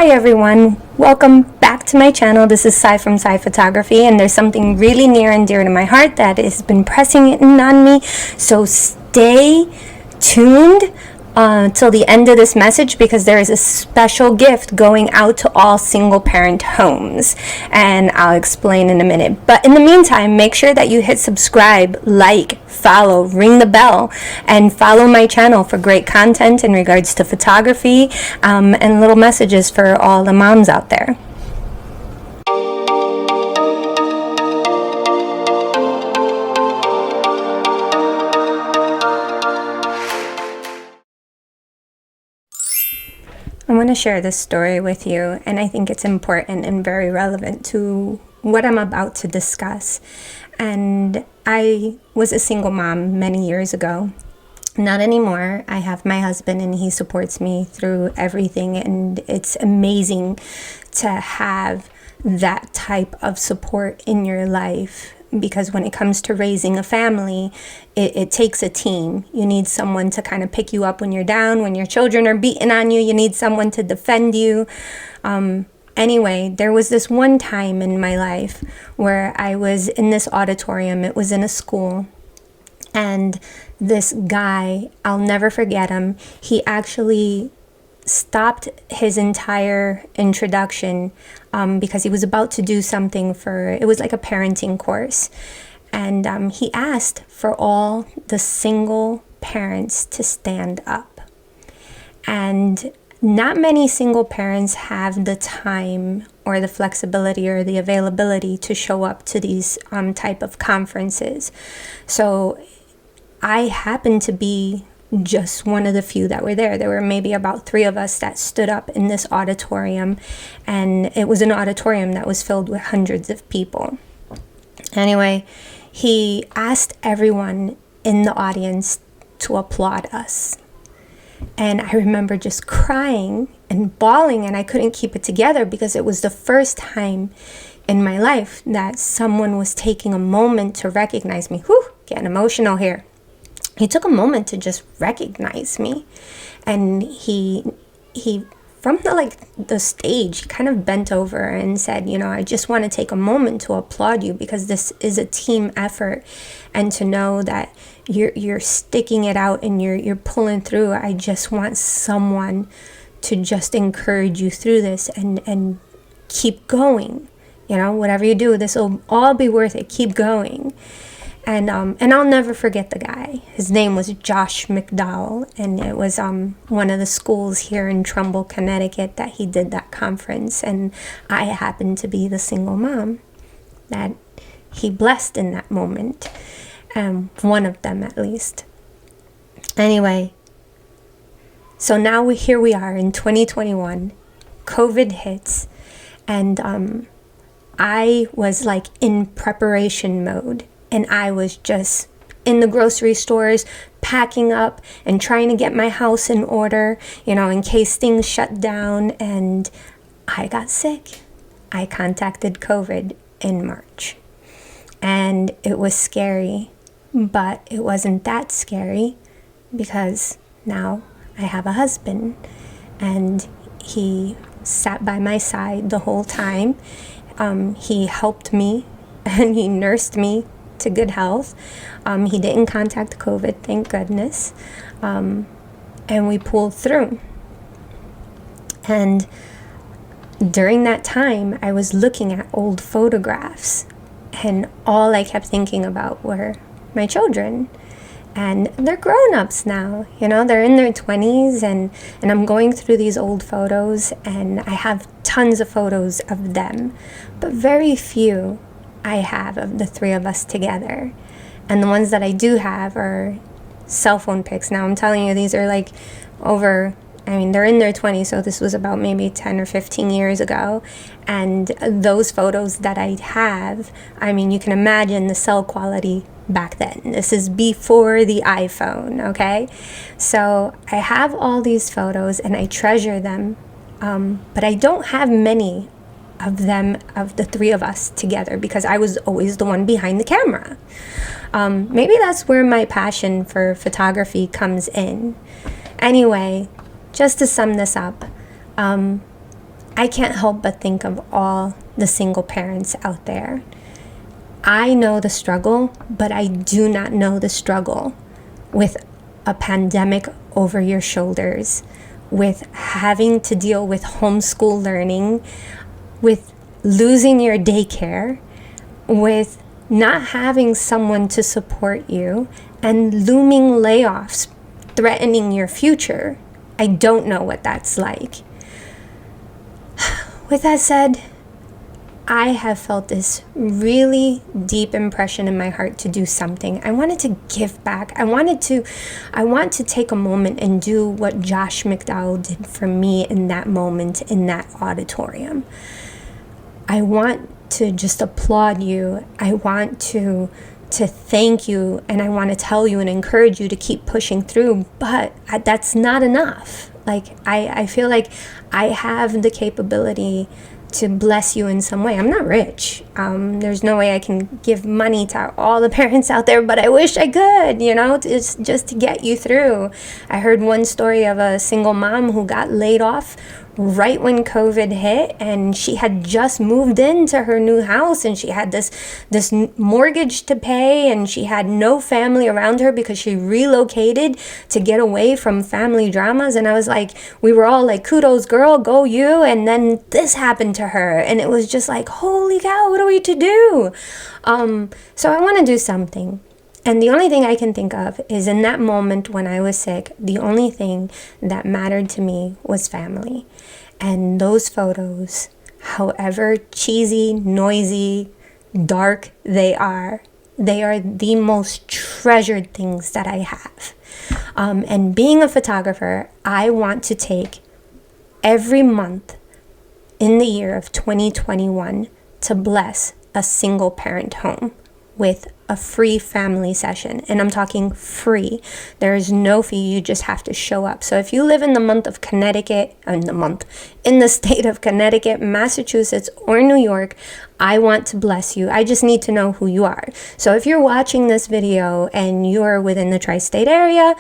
Hi everyone, welcome back to my channel. This is Sai from Sai Photography, and there's something really near and dear to my heart that has been pressing in on me, so stay tuned till the end of this message, because there is a special gift going out to all single parent homes, and I'll explain in a minute. But in the meantime, make sure that you hit subscribe, like, follow, ring the bell, and follow my channel for great content in regards to photography and little messages for all the moms out there. I want to share this story with you, and I think it's important and very relevant to what I'm about to discuss. And I was a single mom many years ago. Not anymore. I have my husband and he supports me through everything, and it's amazing to have that type of support in your life, because when it comes to raising a family, it takes a team. You need someone to kind of pick you up when you're down, when your children are beating on you. You need someone to defend you. Anyway, there was this one time in my life where I was in this auditorium. It was in a school, and this guy, I'll never forget him, he actually stopped his entire introduction because he was about to do something it was like a parenting course, and he asked for all the single parents to stand up. And not many single parents have the time or the flexibility or the availability to show up to these type of conferences. So I happened to be just one of the few that were there. There were maybe about 3 of us that stood up in this auditorium, and it was an auditorium that was filled with hundreds of people. Anyway, he asked everyone in the audience to applaud us. And I remember just crying and bawling, and I couldn't keep it together, because it was the first time in my life that someone was taking a moment to recognize me. Whew, getting emotional here. He took a moment to just recognize me, and he from the stage kind of bent over and said, I just want to take a moment to applaud you, because this is a team effort, and to know that you're sticking it out and you're pulling through. I just want someone to just encourage you through this and keep going. Whatever you do, this will all be worth it. Keep going. And I'll never forget the guy. His name was Josh McDowell, and it was one of the schools here in Trumbull, Connecticut, that he did that conference, and I happened to be the single mom that he blessed in that moment, one of them at least. Anyway, so now here we are in 2021, COVID hits, and I was like in preparation mode. And I was just in the grocery stores, packing up and trying to get my house in order, in case things shut down. And I got sick. I contacted COVID in March. And it was scary, but it wasn't that scary, because now I have a husband, and he sat by my side the whole time. He helped me and he nursed me to good health. He didn't contact COVID, thank goodness, and we pulled through. And during that time, I was looking at old photographs, and all I kept thinking about were my children. And they're grown-ups now, they're in their 20s, and I'm going through these old photos, and I have tons of photos of them, but very few I have of the 3 of us together. And the ones that I do have are cell phone pics. Now I'm telling you, these are like they're in their 20s, so this was about maybe 10 or 15 years ago. And those photos that I have, you can imagine the cell quality back then. This is before the iPhone, okay? So I have all these photos and I treasure them, but I don't have many of them, of the 3 of us together, because I was always the one behind the camera. Maybe that's where my passion for photography comes in. Anyway, just to sum this up, I I can't help but think of all the single parents out there. I know the struggle, but I do not know the struggle with a pandemic over your shoulders, with having to deal with homeschool learning, with losing your daycare, with not having someone to support you, and looming layoffs threatening your future. I don't know what that's like. With that said, I have felt this really deep impression in my heart to do something. I wanted to give back. I want to take a moment and do what Josh McDowell did for me in that moment, in that auditorium. I want to just applaud you. I want to thank you, and I want to tell you and encourage you to keep pushing through, but that's not enough. Like, I feel like I have the capability to bless you in some way. I'm not rich. There's no way I can give money to all the parents out there, but I wish I could, it's just to get you through. I heard one story of a single mom who got laid off right when COVID hit, and she had just moved into her new house, and she had this mortgage to pay, and she had no family around her because she relocated to get away from family dramas. And I was like, we were all like, kudos girl, go you. And then this happened to her, and it was just like, holy cow, what are we to do? So I want to do something. And the only thing I can think of is, in that moment when I was sick, the only thing that mattered to me was family. And those photos, however cheesy, noisy, dark they are the most treasured things that I have. And being a photographer, I want to take every month in the year of 2021 to bless a single parent home with a free family session. And I'm talking free. There is no fee. You just have to show up. So if you live in the month of Connecticut, in the state of Connecticut, Massachusetts, or New York, I want to bless you. I just need to know who you are. So if you're watching this video and you're within the tri-state area,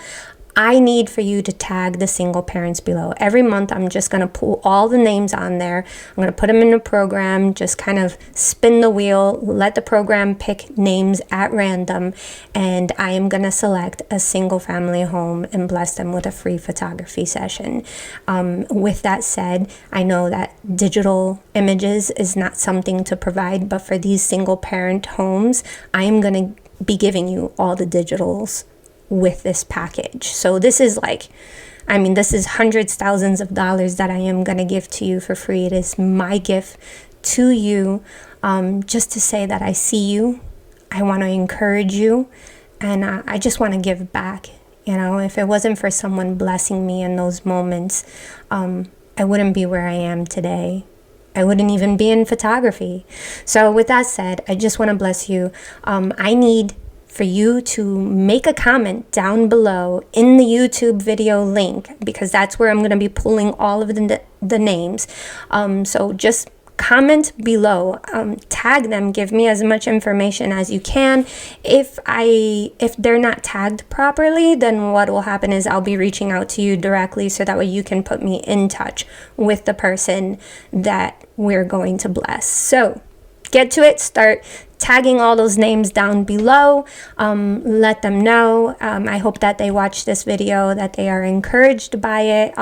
I need for you to tag the single parents below. Every month, I'm just going to pull all the names on there. I'm going to put them in a program, just kind of spin the wheel, let the program pick names at random, and I am going to select a single family home and bless them with a free photography session. With that said, I know that digital images is not something to provide, but for these single parent homes, I am going to be giving you all the digitals with this package. So this is this is hundreds, thousands of dollars that I am going to give to you for free. It is my gift to you, just to say that I see you, I want to encourage you, and I just want to give back. If it wasn't for someone blessing me in those moments, I wouldn't be where I am today. I wouldn't even be in photography. So with that said, I just want to bless you. I need for you to make a comment down below in the YouTube video link, because that's where I'm going to be pulling all of the names. So just comment below, tag them, give me as much information as you can. If they're not tagged properly, then what will happen is I'll be reaching out to you directly, so that way you can put me in touch with the person that we're going to bless. So get to it, start tagging all those names down below. Let them know. I hope that they watch this video, that they are encouraged by it.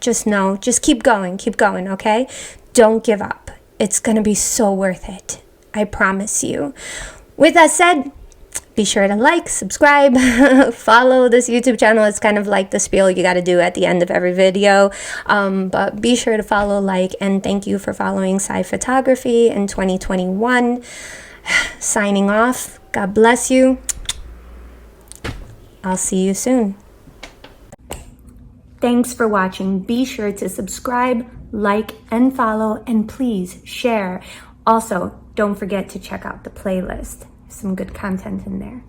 Just keep going, okay? Don't give up. It's gonna be so worth it. I promise you. With that said, be sure to like, subscribe, follow this YouTube channel. It's kind of like the spiel you got to do at the end of every video. But be sure to follow, like, and thank you for following Sci Photography in 2021. Signing off. God bless you. I'll see you soon. Thanks for watching. Be sure to subscribe, like, and follow, and please share. Also, don't forget to check out the playlist. Some good content in there.